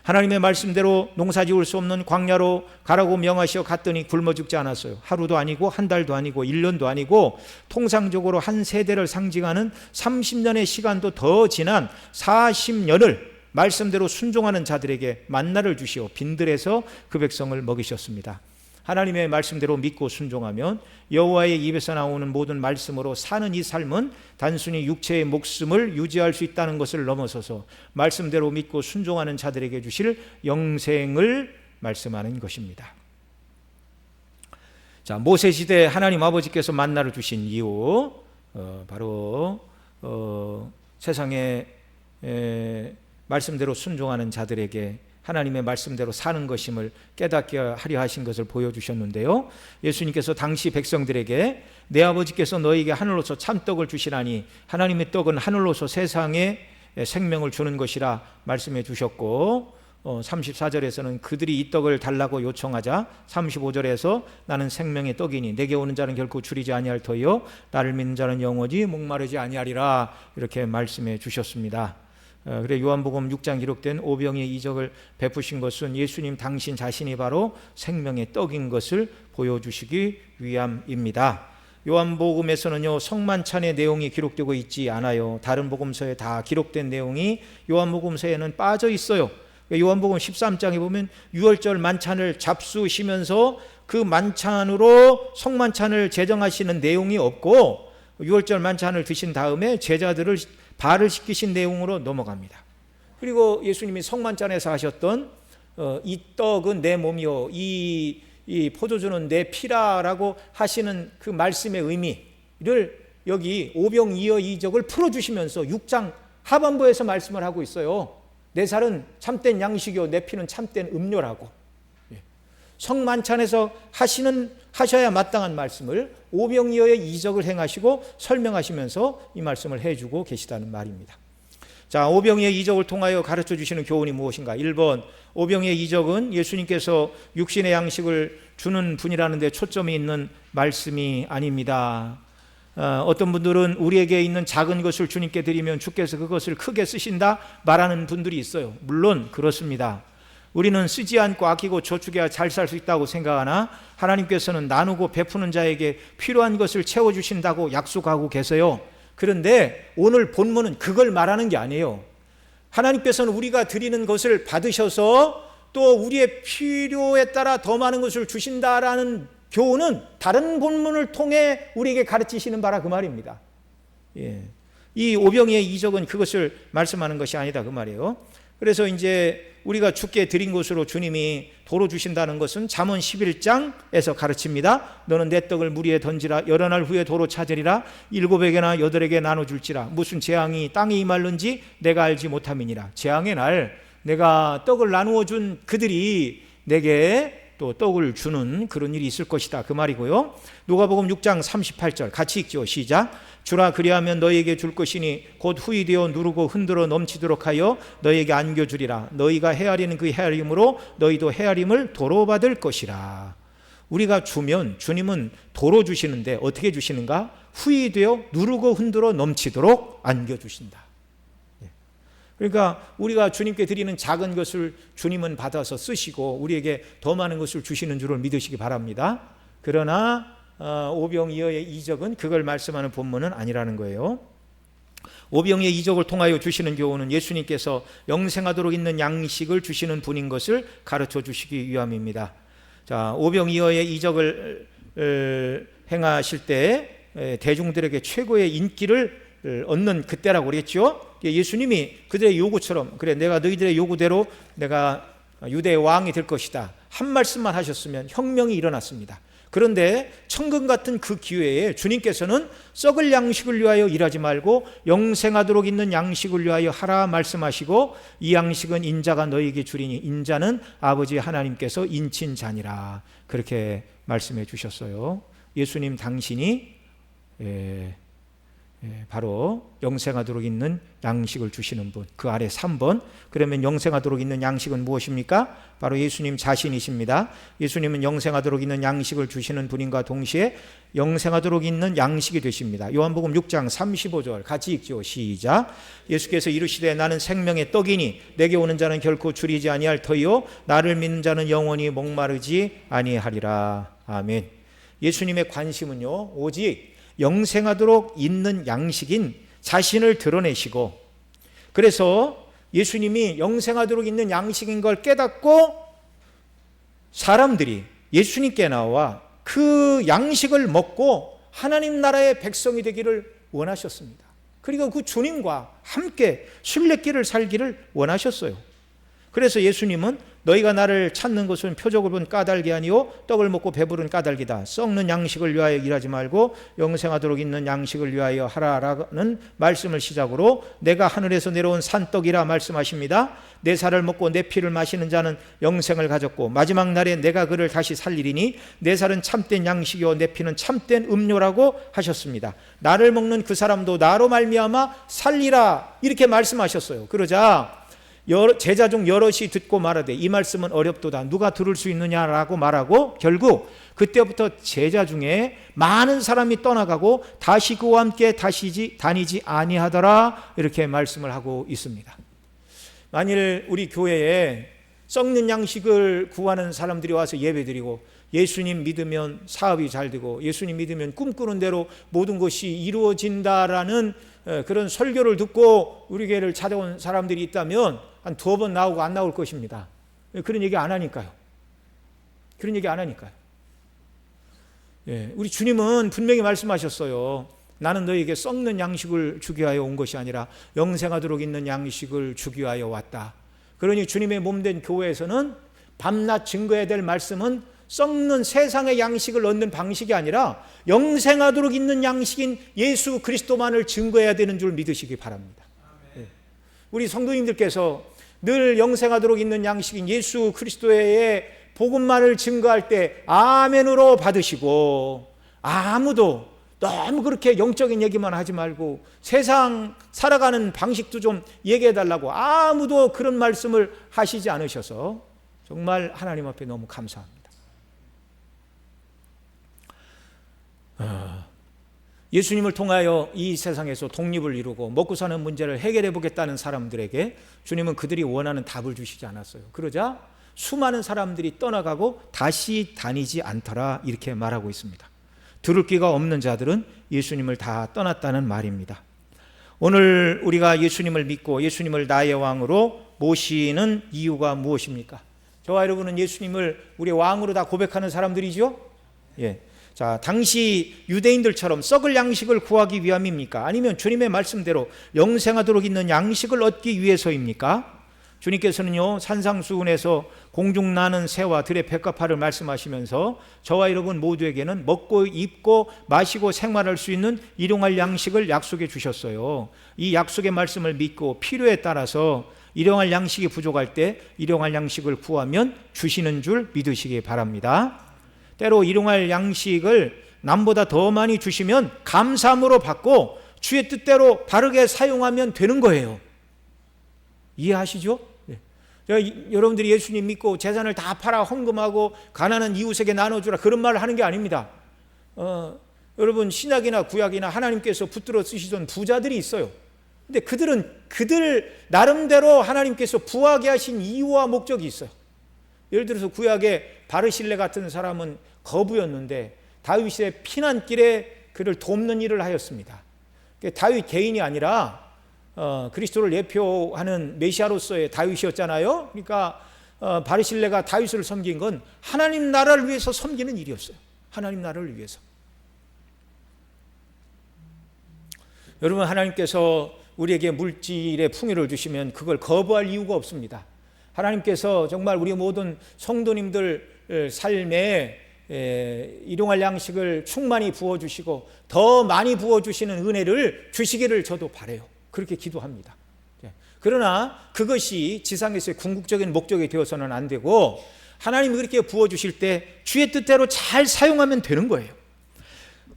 하나님의 말씀대로 농사 지을 수 없는 광야로 가라고 명하시어 갔더니 굶어 죽지 않았어요. 하루도 아니고 한 달도 아니고 1년도 아니고 통상적으로 한 세대를 상징하는 30년의 시간도 더 지난 40년을 말씀대로 순종하는 자들에게 만나를 주시어 빈들에서 그 백성을 먹이셨습니다. 하나님의 말씀대로 믿고 순종하면 여호와의 입에서 나오는 모든 말씀으로 사는 이 삶은 단순히 육체의 목숨을 유지할 수 있다는 것을 넘어서서 말씀대로 믿고 순종하는 자들에게 주실 영생을 말씀하는 것입니다. 자, 모세 시대 하나님 아버지께서 만나를 주신 이유, 바로 세상에 말씀대로 순종하는 자들에게 하나님의 말씀대로 사는 것임을 깨닫게 하려 하신 것을 보여주셨는데요, 예수님께서 당시 백성들에게 내 아버지께서 너희에게 하늘로서 참떡을 주시나니 하나님의 떡은 하늘로서 세상에 생명을 주는 것이라 말씀해 주셨고, 34절에서는 그들이 이 떡을 달라고 요청하자 35절에서 나는 생명의 떡이니 내게 오는 자는 결코 줄이지 아니할 터이요 나를 믿는 자는 영원히 목마르지 아니하리라, 이렇게 말씀해 주셨습니다. 그래 요한복음 6장 기록된 오병이의 이적을 베푸신 것은 예수님 당신 자신이 바로 생명의 떡인 것을 보여주시기 위함입니다. 요한복음에서는요, 성만찬의 내용이 기록되고 있지 않아요. 다른 복음서에 다 기록된 내용이 요한복음서에는 빠져 있어요. 요한복음 13장에 보면 유월절 만찬을 잡수시면서 그 만찬으로 성만찬을 제정하시는 내용이 없고, 유월절 만찬을 드신 다음에 제자들을 발을 씻기신 내용으로 넘어갑니다. 그리고 예수님이 성만찬에서 하셨던 이 떡은 내 몸이요 이 포도주는 내 피라라고 하시는 그 말씀의 의미를 여기 오병이어 이적을 풀어주시면서 6장 하반부에서 말씀을 하고 있어요. 내 살은 참된 양식이요 내 피는 참된 음료라고. 성만찬에서 하셔야 마땅한 말씀을 오병이어의 이적을 행하시고 설명하시면서 이 말씀을 해주고 계시다는 말입니다. 자, 오병이어의 이적을 통하여 가르쳐 주시는 교훈이 무엇인가? 1번, 오병이어의 이적은 예수님께서 육신의 양식을 주는 분이라는 데 초점이 있는 말씀이 아닙니다. 어떤 분들은 우리에게 있는 작은 것을 주님께 드리면 주께서 그것을 크게 쓰신다 말하는 분들이 있어요. 물론 그렇습니다. 우리는 쓰지 않고 아끼고 저축해야 잘 살 수 있다고 생각하나 하나님께서는 나누고 베푸는 자에게 필요한 것을 채워주신다고 약속하고 계세요. 그런데 오늘 본문은 그걸 말하는 게 아니에요. 하나님께서는 우리가 드리는 것을 받으셔서 또 우리의 필요에 따라 더 많은 것을 주신다라는 교훈은 다른 본문을 통해 우리에게 가르치시는 바라 그 말입니다. 이 오병이의 이적은 그것을 말씀하는 것이 아니다 그 말이에요. 그래서 이제 우리가 주께 드린 것으로 주님이 도로 주신다는 것은 잠언 11장에서 가르칩니다. 너는 내 떡을 물 위에 던지라. 여러 날 후에 도로 찾으리라. 7에게나 8에게 나눠줄지라. 무슨 재앙이 땅에 임할는지 내가 알지 못함이니라. 재앙의 날 내가 떡을 나누어 준 그들이 내게 또 떡을 주는 그런 일이 있을 것이다 그 말이고요. 누가복음 6장 38절 같이 읽죠. 시작. 주라 그리하면 너희에게 줄 것이니 곧 후이되어 누르고 흔들어 넘치도록 하여 너희에게 안겨주리라. 너희가 헤아리는 그 헤아림으로 너희도 헤아림을 도로 받을 것이라. 우리가 주면 주님은 도로 주시는데 어떻게 주시는가? 후이되어 누르고 흔들어 넘치도록 안겨주신다. 그러니까 우리가 주님께 드리는 작은 것을 주님은 받아서 쓰시고 우리에게 더 많은 것을 주시는 줄을 믿으시기 바랍니다. 그러나 오병이어의 이적은 그걸 말씀하는 본문은 아니라는 거예요. 오병이어의 이적을 통하여 주시는 교훈은 예수님께서 영생하도록 있는 양식을 주시는 분인 것을 가르쳐 주시기 위함입니다. 자, 오병이어의 이적을 행하실 때 대중들에게 최고의 인기를 얻는 그때라고 그랬죠. 예수님이 그들의 요구처럼 그래 내가 너희들의 요구대로 내가 유대의 왕이 될 것이다 한 말씀만 하셨으면 혁명이 일어났습니다. 그런데 천금 같은 그 기회에 주님께서는 썩을 양식을 위하여 일하지 말고 영생하도록 있는 양식을 위하여 하라 말씀하시고 이 양식은 인자가 너희에게 주리니 인자는 아버지 하나님께서 인친 자니라 그렇게 말씀해 주셨어요. 예수님 당신이 바로 영생하도록 있는 양식을 주시는 분. 그 아래 3번. 그러면 영생하도록 있는 양식은 무엇입니까? 바로 예수님 자신이십니다. 예수님은 영생하도록 있는 양식을 주시는 분인가 동시에 영생하도록 있는 양식이 되십니다. 요한복음 6장 35절 같이 읽죠. 시작. 예수께서 이르시되 나는 생명의 떡이니 내게 오는 자는 결코 줄이지 아니할 터이요 나를 믿는 자는 영원히 목마르지 아니하리라. 아멘. 예수님의 관심은요 오직 영생하도록 있는 양식인 자신을 드러내시고, 그래서 예수님이 영생하도록 있는 양식인 걸 깨닫고 사람들이 예수님께 나와 그 양식을 먹고 하나님 나라의 백성이 되기를 원하셨습니다. 그리고 그 주님과 함께 순례길을 살기를 원하셨어요. 그래서 예수님은 너희가 나를 찾는 것은 표적을 본 까닭이 아니요 떡을 먹고 배부른 까닭이다. 썩는 양식을 위하여 일하지 말고 영생하도록 있는 양식을 위하여 하라라는 말씀을 시작으로 내가 하늘에서 내려온 산떡이라 말씀하십니다. 내 살을 먹고 내 피를 마시는 자는 영생을 가졌고 마지막 날에 내가 그를 다시 살리리니 내 살은 참된 양식이요 내 피는 참된 음료라고 하셨습니다. 나를 먹는 그 사람도 나로 말미암아 살리라 이렇게 말씀하셨어요. 그러자 제자 중 여럿이 듣고 말하되 이 말씀은 어렵도다. 누가 들을 수 있느냐라고 말하고 결국 그때부터 제자 중에 많은 사람이 떠나가고 다시 그와 함께 다니지 아니하더라 이렇게 말씀을 하고 있습니다. 만일 우리 교회에 썩는 양식을 구하는 사람들이 와서 예배드리고 예수님 믿으면 사업이 잘 되고 예수님 믿으면 꿈꾸는 대로 모든 것이 이루어진다라는 그런 설교를 듣고 우리 교회를 찾아온 사람들이 있다면 한 2번 나오고 안 나올 것입니다. 그런 얘기 안 하니까요. 그런 얘기 안 하니까요. 우리 주님은 분명히 말씀하셨어요. 나는 너희에게 썩는 양식을 주기 위하여 온 것이 아니라 영생하도록 있는 양식을 주기 위하여 왔다. 그러니 주님의 몸된 교회에서는 밤낮 증거해야 될 말씀은 썩는 세상의 양식을 얻는 방식이 아니라 영생하도록 있는 양식인 예수 그리스도만을 증거해야 되는 줄 믿으시기 바랍니다. 우리 성도님들께서 늘 영생하도록 있는 양식인 예수 그리스도의 복음만을 증거할 때 아멘으로 받으시고 아무도 너무 그렇게 영적인 얘기만 하지 말고 세상 살아가는 방식도 좀 얘기해 달라고 아무도 그런 말씀을 하시지 않으셔서 정말 하나님 앞에 너무 감사합니다. 예수님을 통하여 이 세상에서 독립을 이루고 먹고 사는 문제를 해결해 보겠다는 사람들에게 주님은 그들이 원하는 답을 주시지 않았어요. 그러자 수많은 사람들이 떠나가고 다시 다니지 않더라 이렇게 말하고 있습니다. 들을 귀가 없는 자들은 예수님을 다 떠났다는 말입니다. 오늘 우리가 예수님을 믿고 예수님을 나의 왕으로 모시는 이유가 무엇입니까? 저와 여러분은 예수님을 우리 왕으로 다 고백하는 사람들이죠? 자, 당시 유대인들처럼 썩을 양식을 구하기 위함입니까? 아니면 주님의 말씀대로 영생하도록 있는 양식을 얻기 위해서입니까? 주님께서는요, 산상수훈에서 공중 나는 새와 들의 백합화를 말씀하시면서 저와 여러분 모두에게는 먹고 입고 마시고 생활할 수 있는 일용할 양식을 약속해 주셨어요. 이 약속의 말씀을 믿고 필요에 따라서 일용할 양식이 부족할 때 일용할 양식을 구하면 주시는 줄 믿으시기 바랍니다. 때로 일용할 양식을 남보다 더 많이 주시면 감사함으로 받고 주의 뜻대로 바르게 사용하면 되는 거예요. 이해하시죠? 여러분들이 예수님 믿고 재산을 다 팔아 헌금하고 가난한 이웃에게 나눠주라 그런 말을 하는 게 아닙니다. 여러분 신약이나 구약이나 하나님께서 붙들어 쓰시던 부자들이 있어요. 근데 그들 나름대로 하나님께서 부하게 하신 이유와 목적이 있어요. 예를 들어서 구약에 바르실레 같은 사람은 거부였는데 다윗의 피난길에 그를 돕는 일을 하였습니다. 다윗 개인이 아니라 그리스도를 예표하는 메시아로서의 다윗이었잖아요. 그러니까 바르실레가 다윗을 섬긴 건 하나님 나라를 위해서 섬기는 일이었어요. 하나님 나라를 위해서. 여러분 하나님께서 우리에게 물질의 풍요를 주시면 그걸 거부할 이유가 없습니다. 하나님께서 정말 우리 모든 성도님들 삶에 일용할 양식을 충만히 부어주시고 더 많이 부어주시는 은혜를 주시기를 저도 바라요. 그렇게 기도합니다. 그러나 그것이 지상에서의 궁극적인 목적이 되어서는 안 되고 하나님이 그렇게 부어주실 때 주의 뜻대로 잘 사용하면 되는 거예요.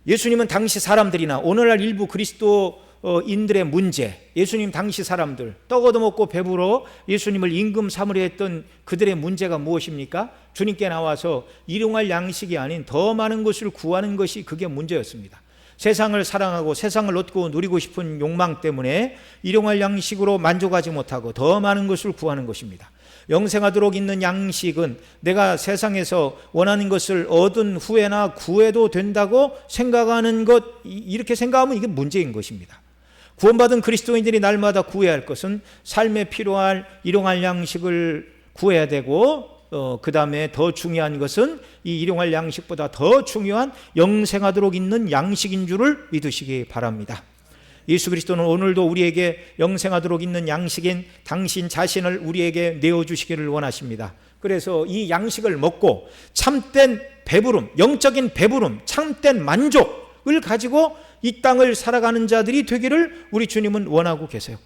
예수님은 당시 사람들이나 오늘날 일부 그리스도인들의 문제, 예수님 당시 사람들 떡 얻어먹고 배부러 예수님을 임금 삼으려 했던 그들의 문제가 무엇입니까? 주님께 나와서 일용할 양식이 아닌 더 많은 것을 구하는 것이 그게 문제였습니다. 세상을 사랑하고 세상을 얻고 누리고 싶은 욕망 때문에 일용할 양식으로 만족하지 못하고 더 많은 것을 구하는 것입니다. 영생하도록 있는 양식은 내가 세상에서 원하는 것을 얻은 후에나 구해도 된다고 생각하는 것, 이렇게 생각하면 이게 문제인 것입니다. 구원받은 그리스도인들이 날마다 구해야 할 것은 삶에 필요할 일용할 양식을 구해야 되고 그 다음에 더 중요한 것은 이 일용할 양식보다 더 중요한 영생하도록 있는 양식인 줄을 믿으시기 바랍니다. 예수 그리스도는 오늘도 우리에게 영생하도록 있는 양식인 당신 자신을 우리에게 내어주시기를 원하십니다. 그래서 이 양식을 먹고 참된 배부름, 영적인 배부름, 참된 만족을 가지고 이 땅을 살아가는 자들이 되기를 우리 주님은 원하고 계세요.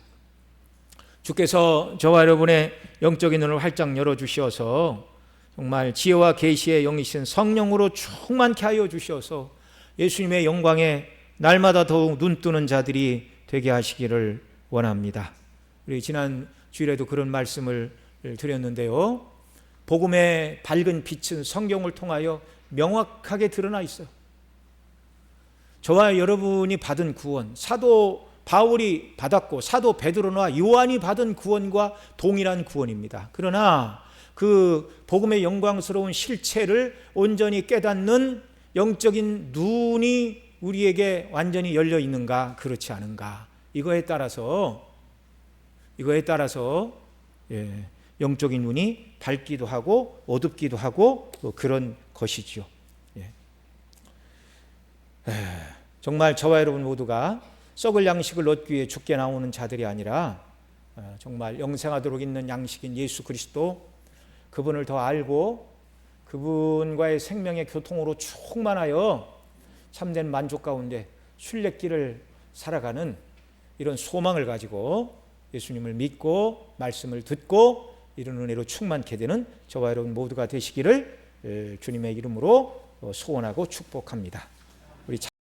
주께서 저와 여러분의 영적인 눈을 활짝 열어주셔서 정말 지혜와 계시의 영이신 성령으로 충만케 하여 주셔서 예수님의 영광에 날마다 더욱 눈뜨는 자들이 되게 하시기를 원합니다. 우리 지난 주일에도 그런 말씀을 드렸는데요. 복음의 밝은 빛은 성경을 통하여 명확하게 드러나 있어요. 저와 여러분이 받은 구원, 사도 바울이 받았고 사도 베드로나 요한이 받은 구원과 동일한 구원입니다. 그러나 그 복음의 영광스러운 실체를 온전히 깨닫는 영적인 눈이 우리에게 완전히 열려 있는가, 그렇지 않은가, 이거에 따라서 영적인 눈이 밝기도 하고 어둡기도 하고 그런 것이죠. 정말 저와 여러분 모두가 썩을 양식을 얻기 위해 죽게 나오는 자들이 아니라 정말 영생하도록 있는 양식인 예수 그리스도, 그분을 더 알고 그분과의 생명의 교통으로 충만하여 참된 만족 가운데 순례길을 살아가는 이런 소망을 가지고 예수님을 믿고 말씀을 듣고 이런 은혜로 충만케 되는 저와 여러분 모두가 되시기를 주님의 이름으로 소원하고 축복합니다. 우리